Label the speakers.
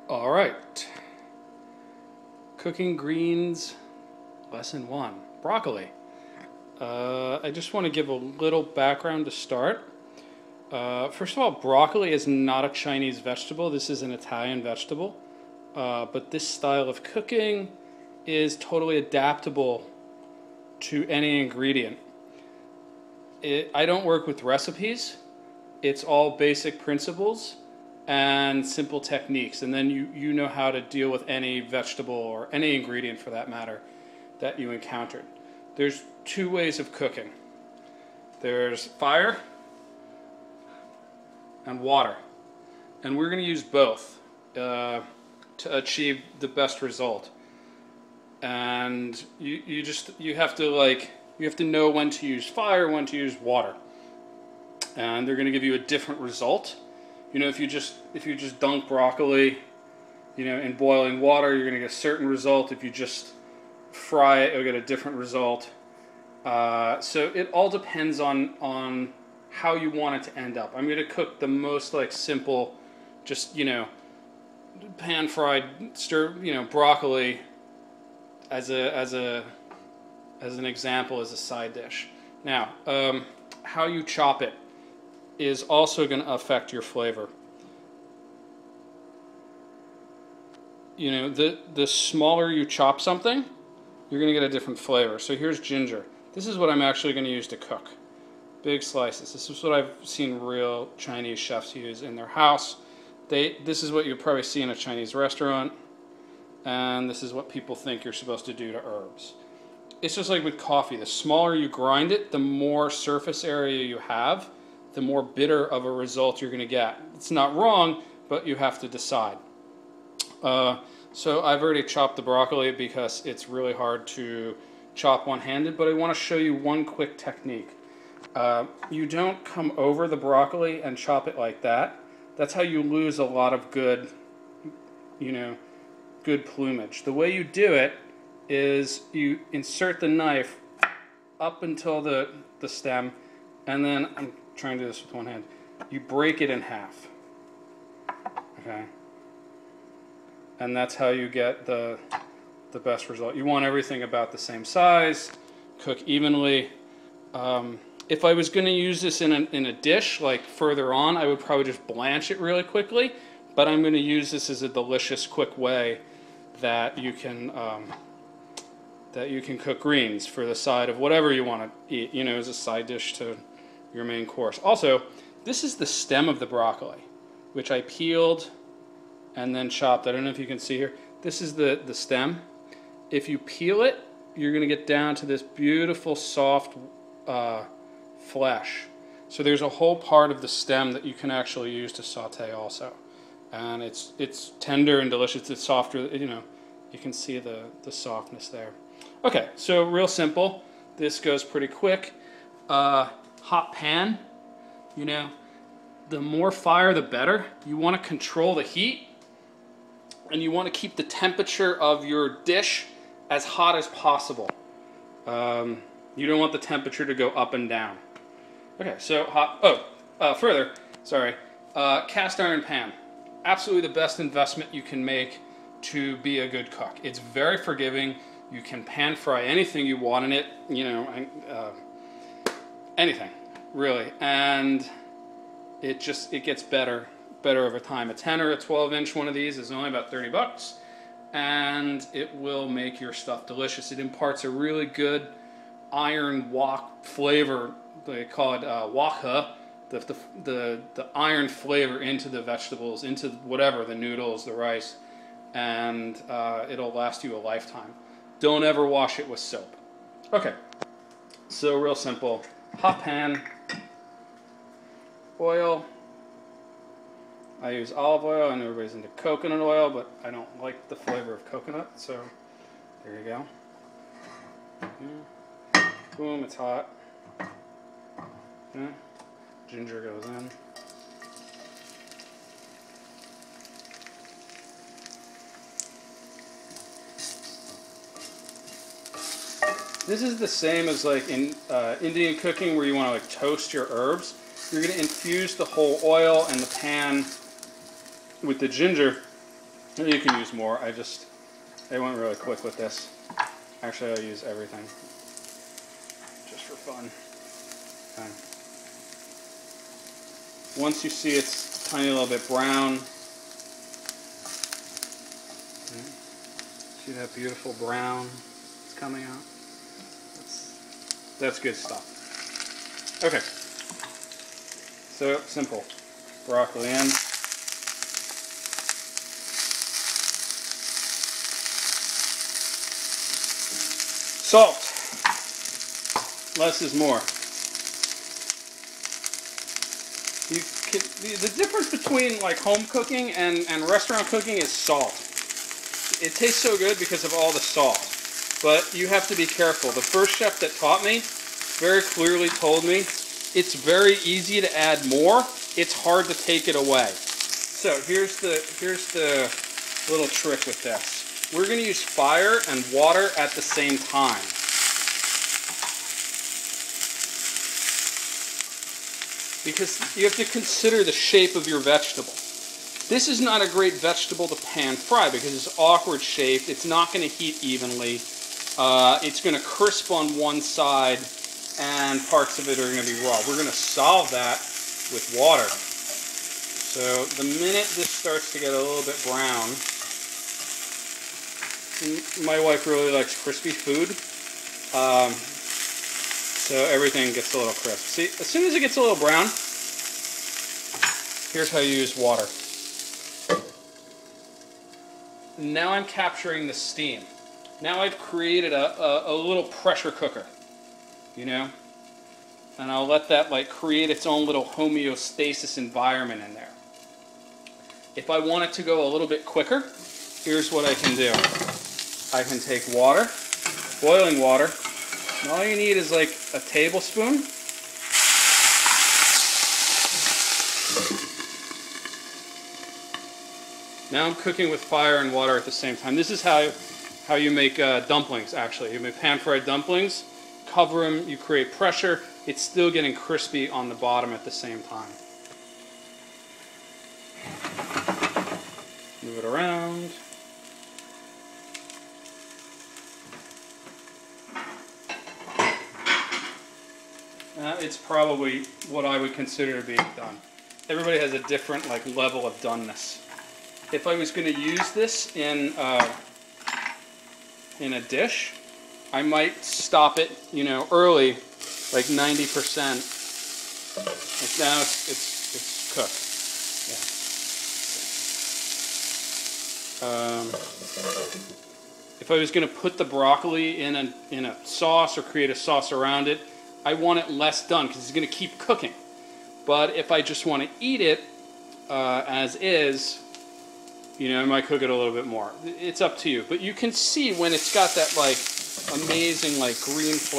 Speaker 1: All right. Cooking greens, lesson one. Broccoli. I just want to give a little background to start. First of all, broccoli is not a Chinese vegetable. This is an Italian vegetable. But this style of cooking is totally adaptable to any ingredient. I don't work with recipes. It's all basic principles and simple techniques, and then you know how to deal with any vegetable or any ingredient for that matter that you encountered. There's two ways of cooking. There's fire and water, and we're going to use both to achieve the best result. And you have to know when to use fire, when to use water, and they're going to give you a different result. You know, if you just dunk broccoli, in boiling water, you're going to get a certain result. If you just fry it, you'll get a different result. So it all depends on how you want it to end up. I'm going to cook the most simple, just pan fried broccoli as an example, as a side dish. Now, how you chop it is also going to affect your flavor. The smaller you chop something, you're going to get a different flavor. So here's ginger. This is what I'm actually going to use to cook. Big slices. This is what I've seen real Chinese chefs use in their house. This is what you'll probably see in a Chinese restaurant, and this is what people think you're supposed to do to herbs. It's just like with coffee. The smaller you grind it, the more surface area you have, the more bitter of a result you're going to get. It's not wrong, but you have to decide. So I've already chopped the broccoli because it's really hard to chop one-handed, but I want to show you one quick technique. You don't come over the broccoli and chop it like that. That's how you lose a lot of good plumage. The way you do it is you insert the knife up until the stem, and then I'm trying to do this with one hand. You break it in half. Okay? And that's how you get the best result. You want everything about the same size, cook evenly. If I was going to use this in a dish, like further on, I would probably just blanch it really quickly, but I'm going to use this as a delicious, quick way that you can cook greens for the side of whatever you want to eat, as a side dish to your main course. Also, this is the stem of the broccoli, which I peeled and then chopped. I don't know if you can see here. This is the stem. If you peel it, you're going to get down to this beautiful, soft flesh. So there's a whole part of the stem that you can actually use to saute also. And it's tender and delicious. It's softer, you can see the softness there. Okay, so real simple. This goes pretty quick. Hot pan, the more fire the better. You want to control the heat, and you want to keep the temperature of your dish as hot as possible. You don't want the temperature to go up and down. Okay, so further, sorry, cast iron pan. Absolutely the best investment you can make to be a good cook. It's very forgiving. You can pan fry anything you want in it, anything, really. And it gets better over time. A 10 or a 12-inch one of these is only about $30, and it will make your stuff delicious. It imparts a really good iron wok flavor. They call it wok, the iron flavor into the vegetables, into whatever, the noodles, the rice, and it'll last you a lifetime. Don't ever wash it with soap. Okay, so real simple. Hot pan, oil. I use olive oil. I know everybody's into coconut oil, but I don't like the flavor of coconut, so there you go. Boom, it's hot. Okay. Ginger goes in. This is the same as in Indian cooking, where you want to toast your herbs. You're going to infuse the whole oil and the pan with the ginger You can use more. I went really quick with this. Actually, I'll use everything just for fun. Okay. Once you see it's tiny little bit brown, see that beautiful brown that's coming out? That's good stuff. Okay, so simple. Broccoli in. Salt. Less is more. The difference between like home cooking and restaurant cooking is salt. It tastes so good because of all the salt. But you have to be careful. The first chef that taught me very clearly told me it's very easy to add more. It's hard to take it away. So here's the little trick with this. We're going to use fire and water at the same time. Because you have to consider the shape of your vegetable. This is not a great vegetable to pan fry because it's awkward shaped. It's not going to heat evenly. It's going to crisp on one side and parts of it are going to be raw. We're going to solve that with water. So the minute this starts to get a little bit brown, my wife really likes crispy food, so everything gets a little crisp. See, as soon as it gets a little brown, here's how you use water. Now I'm capturing the steam. Now I've created a little pressure cooker, you know? And I'll let that like create its own little homeostasis environment in there. If I want it to go a little bit quicker, here's what I can do. I can take water, boiling water, and all you need is like a tablespoon. Now I'm cooking with fire and water at the same time. This is how you make dumplings, actually. You make pan-fried dumplings, cover them, you create pressure. It's still getting crispy on the bottom at the same time. Move it around. It's probably what I would consider to be done. Everybody has a different like level of doneness. If I was going to use this in a dish, I might stop it, you know, early, like 90%. Like now it's cooked. Yeah. If I was going to put the broccoli in a sauce or create a sauce around it, I want it less done because it's going to keep cooking. But if I just want to eat it as is, you know, I might cook it a little bit more. It's up to you. But you can see when it's got that like amazing like green flavor.